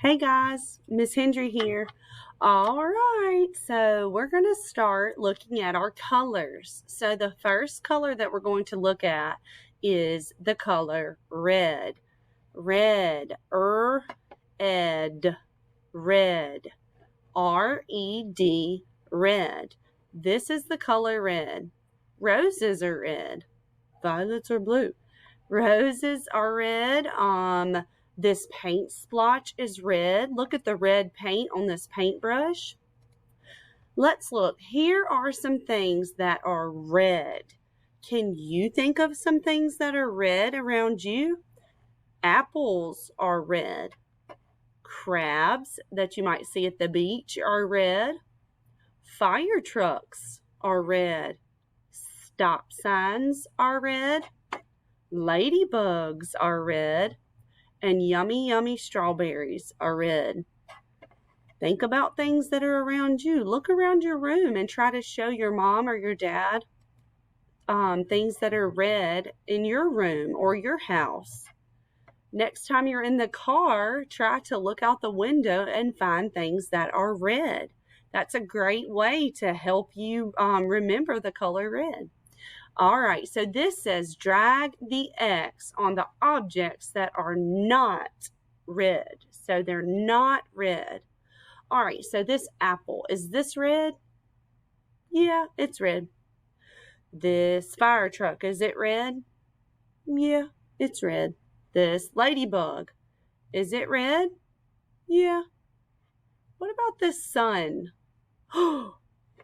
Hey guys, Miss Hendry here. All right, so we're going to start looking at our colors. So the first color that we're going to look at is the color red. Red, ed, red, R-E-D, red. This is the color red. Roses are red. Violets are blue. Roses are red. This paint splotch is red. Look at the red paint on this paintbrush. Let's look. Here are some things that are red. Can you think of some things that are red around you? Apples are red. Crabs that you might see at the beach are red. Fire trucks are red. Stop signs are red. Ladybugs are red. And yummy, yummy strawberries are red. Think about things that are around you. Look around your room and try to show your mom or your dad things that are red in your room or your house. Next time you're in the car, try to look out the window and find things that are red. That's a great way to help you remember the color red. All right, so this says drag the X on the objects that are not red. So they're not red. All right, so this apple, is this red? Yeah, it's red. This fire truck, is it red? Yeah, it's red. This ladybug, is it red? Yeah. What about this sun? Oh,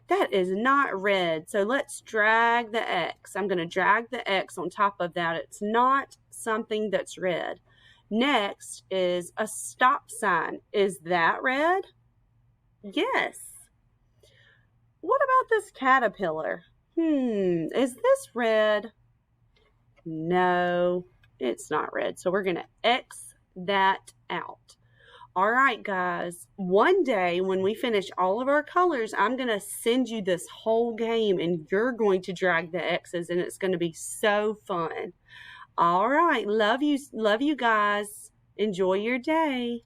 that is not red. So let's drag the X. I'm going to drag the X on top of that. It's not something that's red. Next is a stop sign. Is that red? Yes. What about this caterpillar? Is this red? No, it's not red. So we're going to X that out. All right, guys, one day when we finish all of our colors, I'm going to send you this whole game and you're going to drag the X's and it's going to be so fun. All right, love you guys. Enjoy your day.